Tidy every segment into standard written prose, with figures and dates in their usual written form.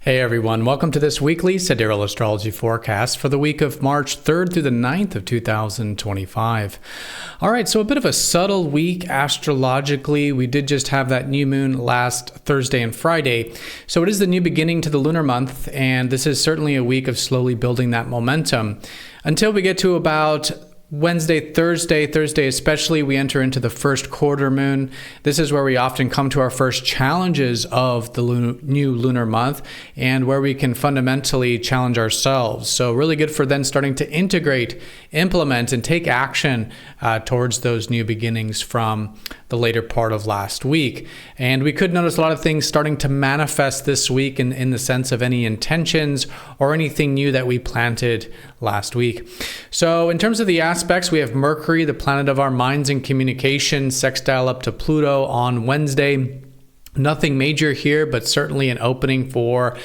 Hey everyone, welcome to this weekly Sidereal Astrology forecast for the week of March 3rd through the 9th of 2025. All right, so a bit of a subtle week astrologically. We did just have that new moon last Thursday and Friday. So it is the new beginning to the lunar month, and this is certainly a week of slowly building that momentum. Until we get to about Wednesday, Thursday especially, we enter into the first quarter moon. This is where we often come to our first challenges of the new lunar month and where we can fundamentally challenge ourselves. So really good for then starting to integrate, implement, and take action towards those new beginnings from the later part of last week. And we could notice a lot of things starting to manifest this week in the sense of any intentions or anything new that we planted last week. So in terms of the aspects, we have Mercury, the planet of our minds and communication, sextile up to Pluto on Wednesday. Nothing major here, but certainly an opening for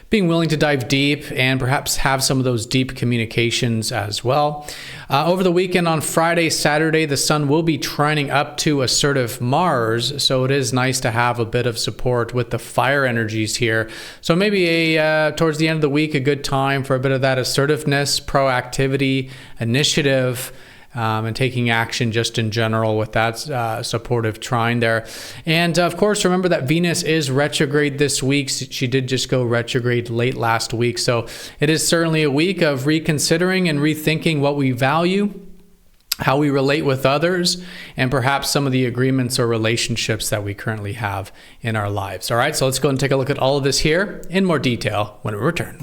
being willing to dive deep and perhaps have some of those deep communications as well. Over the weekend on Friday, Saturday, the sun will be trining up to assertive Mars, so it is nice to have a bit of support with the fire energies here. So maybe towards the end of the week, a good time for a bit of that assertiveness, proactivity, initiative, and taking action just in general with that supportive trine there. And of course, remember that Venus is retrograde this week. She did just go retrograde late last week. So it is certainly a week of reconsidering and rethinking what we value, how we relate with others, and perhaps some of the agreements or relationships that we currently have in our lives. All right, so let's go and take a look at all of this here in more detail when we return.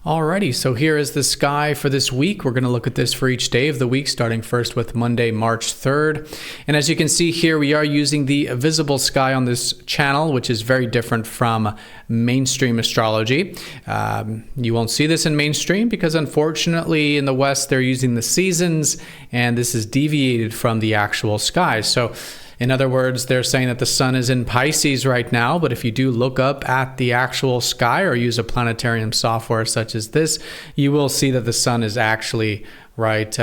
Alrighty, so here is the sky for this week. We're going to look at this for each day of the week, starting first with Monday, March 3rd. And as you can see here, we are using the visible sky on this channel, which is very different from mainstream astrology. You won't see this in mainstream because unfortunately in the West, they're using the seasons, and this is deviated from the actual sky. So in other words, they're saying that the sun is in Pisces right now, but if you do look up at the actual sky or use a planetarium software such as this, you will see that the sun is actually right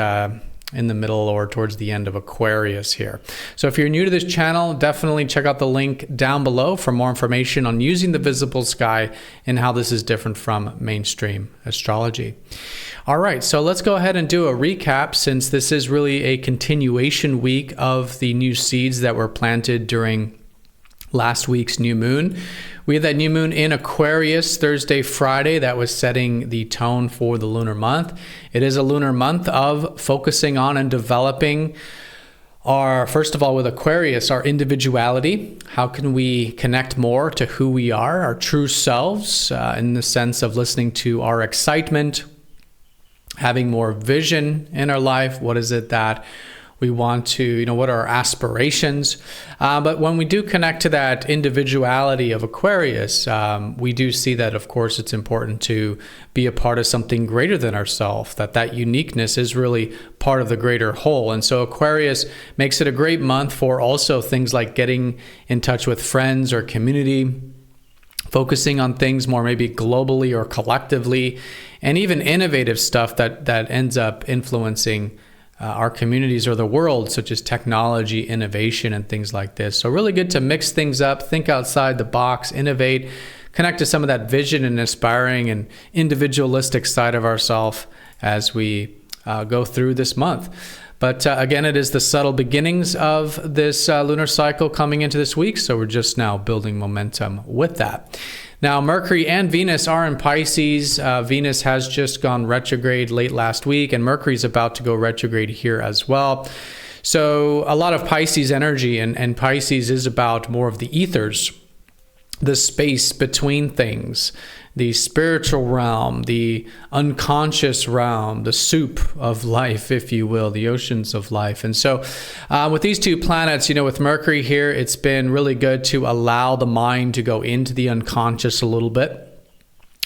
in the middle or towards the end of Aquarius here. So if you're new to this channel, definitely check out the link down below for more information on using the visible sky and how this is different from mainstream astrology. All right, so let's go ahead and do a recap since this is really a continuation week of the new seeds that were planted during last week's new moon. We had that new moon in Aquarius Thursday, Friday. That was setting the tone for the lunar month. It is a lunar month of focusing on and developing first of all, with Aquarius, our individuality. How can we connect more to who we are, our true selves, in the sense of listening to our excitement, having more vision in our life? What is it that we want to, what are our aspirations? But when we do connect to that individuality of Aquarius, we do see that, of course, it's important to be a part of something greater than ourselves, that uniqueness is really part of the greater whole. And so Aquarius makes it a great month for also things like getting in touch with friends or community, focusing on things more maybe globally or collectively, and even innovative stuff that ends up influencing our communities or the world, such as technology, innovation, and things like this. So really good to mix things up, think outside the box, innovate, connect to some of that vision and aspiring and individualistic side of ourselves as we go through this month. But again, it is the subtle beginnings of this lunar cycle coming into this week, so we're just now building momentum with that. Now, Mercury and Venus are in Pisces. Venus has just gone retrograde late last week, and Mercury is about to go retrograde here as well. So a lot of Pisces energy, and Pisces is about more of the ethers, the space between things, the spiritual realm, the unconscious realm, the soup of life, if you will, the oceans of life. And so with these two planets, with Mercury here, it's been really good to allow the mind to go into the unconscious a little bit.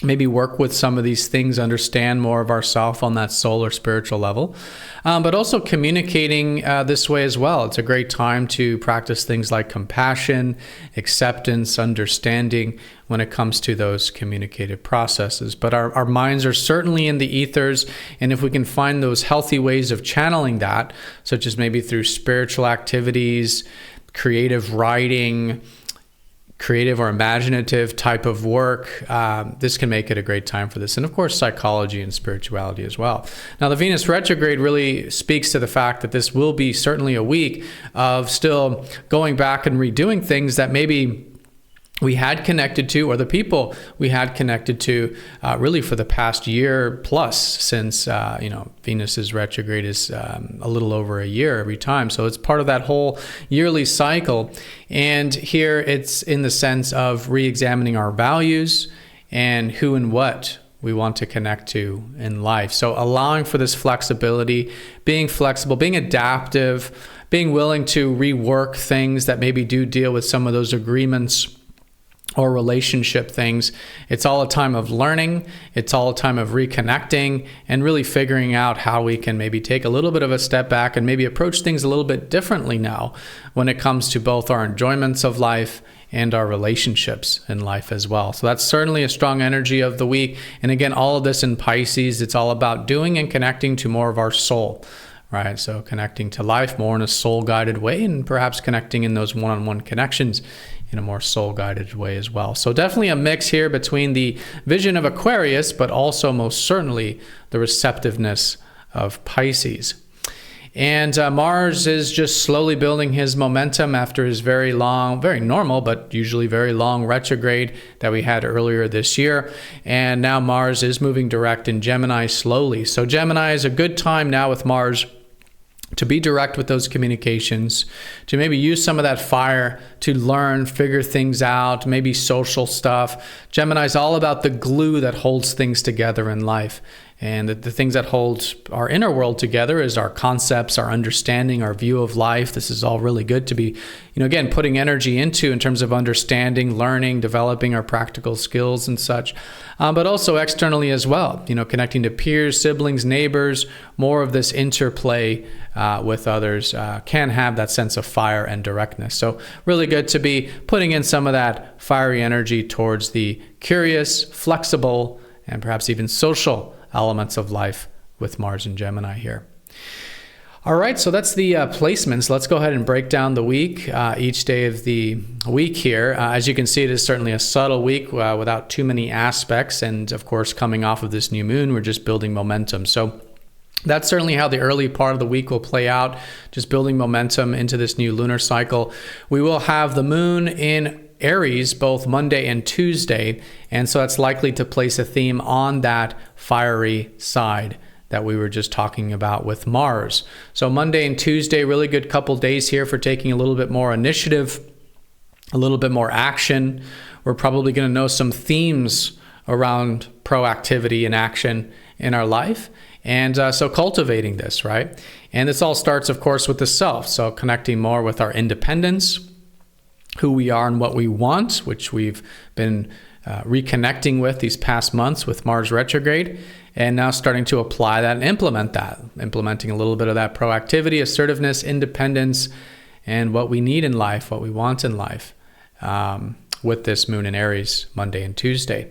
maybe work with some of these things, understand more of ourself on that soul or spiritual level, but also communicating this way as well. It's a great time to practice things like compassion, acceptance, understanding when it comes to those communicative processes. But our minds are certainly in the ethers, and if we can find those healthy ways of channeling that, such as maybe through spiritual activities, creative writing, creative or imaginative type of work, this can make it a great time for this. And of course, psychology and spirituality as well. Now, the Venus retrograde really speaks to the fact that this will be certainly a week of still going back and redoing things that maybe we had connected to, or the people we had connected to really for the past year plus, since Venus's retrograde is a little over a year every time. So it's part of that whole yearly cycle. And here it's in the sense of re-examining our values and who and what we want to connect to in life. So allowing for this flexibility, being flexible, being adaptive, being willing to rework things that maybe do deal with some of those agreements or relationship things. It's all a time of learning. It's all a time of reconnecting and really figuring out how we can maybe take a little bit of a step back and maybe approach things a little bit differently now when it comes to both our enjoyments of life and our relationships in life as well. So that's certainly a strong energy of the week. And again, all of this in Pisces, it's all about doing and connecting to more of our soul, right? So connecting to life more in a soul-guided way, and perhaps connecting in those one-on-one connections in a more soul-guided way as well. So definitely a mix here between the vision of Aquarius, but also most certainly the receptiveness of Pisces. And Mars is just slowly building his momentum after his very long, very normal, but usually very long retrograde that we had earlier this year. And now Mars is moving direct in Gemini slowly. So Gemini is a good time now with Mars to be direct with those communications, to maybe use some of that fire to learn, figure things out, maybe social stuff. Gemini is all about the glue that holds things together in life. And the things that hold our inner world together is our concepts, our understanding, our view of life. This is all really good to be, again, putting energy into in terms of understanding, learning, developing our practical skills and such. But also externally as well, connecting to peers, siblings, neighbors. More of this interplay with others can have that sense of fire and directness. So really good to be putting in some of that fiery energy towards the curious, flexible, and perhaps even social elements of life with Mars and Gemini here. All right, so that's the placements. Let's go ahead and break down the week, each day of the week here. As you can see, it is certainly a subtle week without too many aspects. And of course, coming off of this new moon, we're just building momentum. So that's certainly how the early part of the week will play out, just building momentum into this new lunar cycle. We will have the moon in Aries both Monday and Tuesday, and so that's likely to place a theme on that fiery side that we were just talking about with Mars. So Monday and Tuesday, really good couple days here for taking a little bit more initiative, a little bit more action. We're probably going to know some themes around proactivity and action in our life. And so cultivating this, right? And this all starts, of course, with the self. So connecting more with our independence, who we are and what we want, which we've been reconnecting with these past months with Mars retrograde, and now starting to apply that and implement that, implementing a little bit of that proactivity, assertiveness, independence, and what we need in life, what we want in life with this moon in Aries Monday and Tuesday.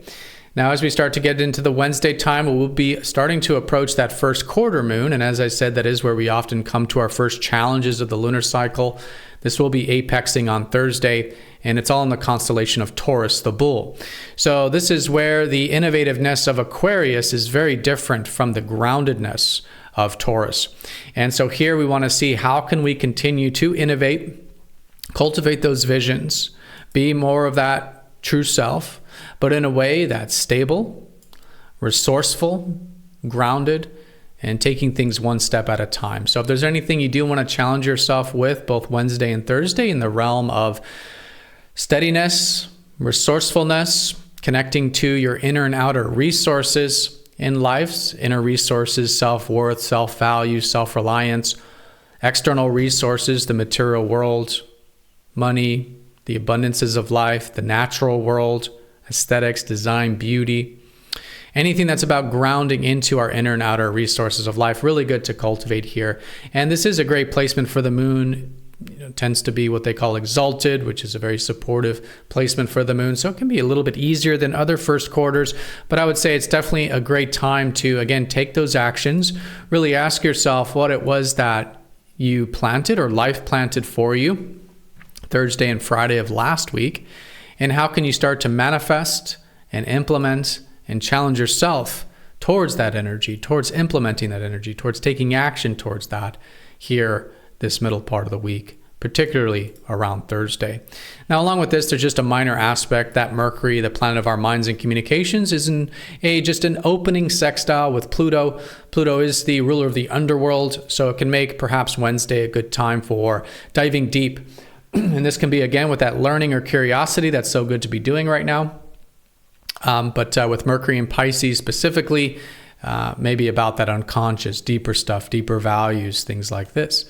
Now, as we start to get into the Wednesday time, we'll be starting to approach that first quarter moon. And as I said, that is where we often come to our first challenges of the lunar cycle. This will be apexing on Thursday, and it's all in the constellation of Taurus, the bull. So this is where the innovativeness of Aquarius is very different from the groundedness of Taurus. And so here we want to see how can we continue to innovate, cultivate those visions, be more of that true self, but in a way that's stable, resourceful, grounded, and taking things one step at a time. So if there's anything you do want to challenge yourself with both Wednesday and Thursday in the realm of steadiness, resourcefulness, connecting to your inner and outer resources in life, inner resources, self-worth, self-value, self-reliance, external resources, the material world, money, the abundances of life, the natural world, aesthetics, design, beauty, Anything that's about grounding into our inner and outer resources of life, really good to cultivate here. And this is a great placement for the moon. Tends to be what they call exalted, which is a very supportive placement for the moon. So it can be a little bit easier than other first quarters, but I would say it's definitely a great time to, again, take those actions, really ask yourself what it was that you planted or life planted for you Thursday and Friday of last week, and how can you start to manifest and implement and challenge yourself towards that energy, towards implementing that energy, towards taking action towards that here this middle part of the week, particularly around Thursday. Now, along with this, there's just a minor aspect that Mercury, the planet of our minds and communications, is just an opening sextile with Pluto. Pluto is the ruler of the underworld, so it can make perhaps Wednesday a good time for diving deep. And this can be, again, with that learning or curiosity that's so good to be doing right now. But with Mercury and Pisces specifically, maybe about that unconscious, deeper stuff, deeper values, things like this,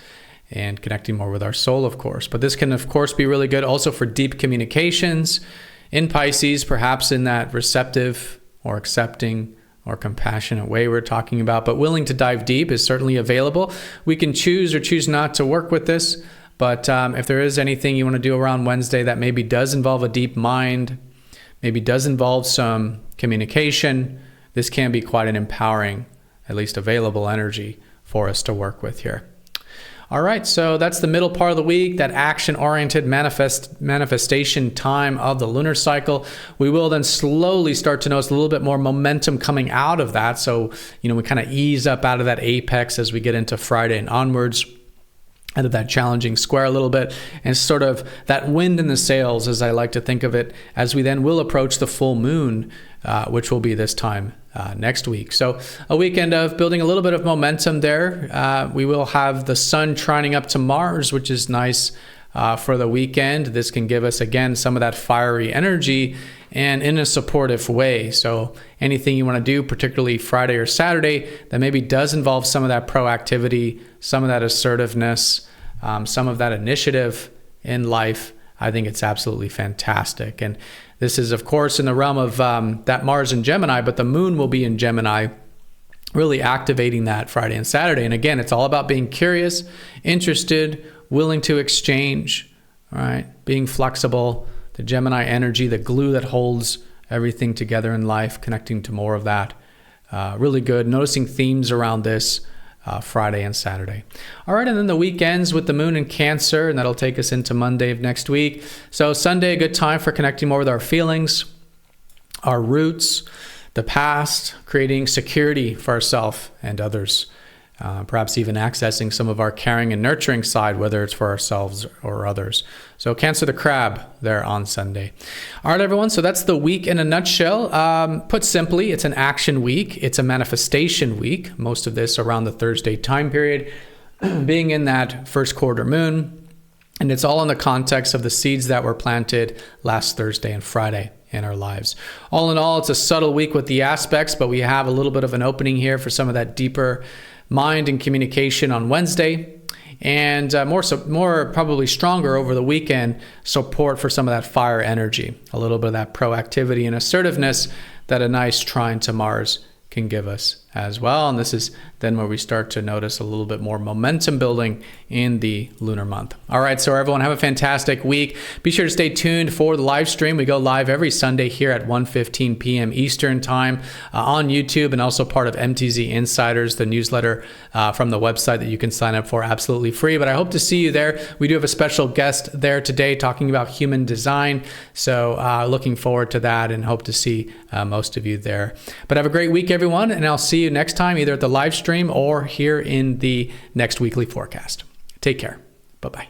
and connecting more with our soul, of course. But this can, of course, be really good also for deep communications in Pisces, perhaps in that receptive or accepting or compassionate way we're talking about. But willing to dive deep is certainly available. We can choose or choose not to work with this. But if there is anything you want to do around Wednesday that maybe does involve a deep mind, maybe does involve some communication, this can be quite an empowering, at least available energy for us to work with here. All right, so that's the middle part of the week, that action-oriented manifestation time of the lunar cycle. We will then slowly start to notice a little bit more momentum coming out of that. So, we kind of ease up out of that apex as we get into Friday and onwards, out of that challenging square a little bit, and sort of that wind in the sails, as I like to think of it, as we then will approach the full moon, which will be this time next week. So a weekend of building a little bit of momentum there. We will have the sun trining up to Mars, which is nice for the weekend. This can give us, again, some of that fiery energy and in a supportive way. So anything you want to do, particularly Friday or Saturday, that maybe does involve some of that proactivity, some of that assertiveness, some of that initiative in life, I think it's absolutely fantastic. And this is, of course, in the realm of that Mars in Gemini, but the moon will be in Gemini, really activating that Friday and Saturday. And again, it's all about being curious, interested, willing to exchange, all right? Being flexible, the Gemini energy, the glue that holds everything together in life, connecting to more of that. Really good. Noticing themes around this Friday and Saturday. All right, and then the weekends with the moon in Cancer, and that'll take us into Monday of next week. So Sunday, a good time for connecting more with our feelings, our roots, the past, creating security for ourselves and others. Perhaps even accessing some of our caring and nurturing side, whether it's for ourselves or others. So Cancer the Crab there on Sunday. All right, everyone. So that's the week in a nutshell. Put simply, it's an action week. It's a manifestation week. Most of this around the Thursday time period, being in that first quarter moon. And it's all in the context of the seeds that were planted last Thursday and Friday in our lives. All in all, it's a subtle week with the aspects, but we have a little bit of an opening here for some of that deeper mind and communication on Wednesday, and more probably stronger over the weekend support for some of that fire energy, a little bit of that proactivity and assertiveness that a nice trine to Mars can give us as well. And this is then where we start to notice a little bit more momentum building in the lunar month. All right, so everyone have a fantastic week. Be sure to stay tuned for the live stream. We go live every Sunday here at 1:15 p.m. Eastern time on YouTube, and also part of MTZ Insiders, the newsletter from the website that you can sign up for absolutely free. But I hope to see you there. We do have a special guest there today talking about human design. So looking forward to that and hope to see most of you there. But have a great week, everyone, and I'll see you next time, either at the live stream or here in the next weekly forecast. Take care. Bye-bye.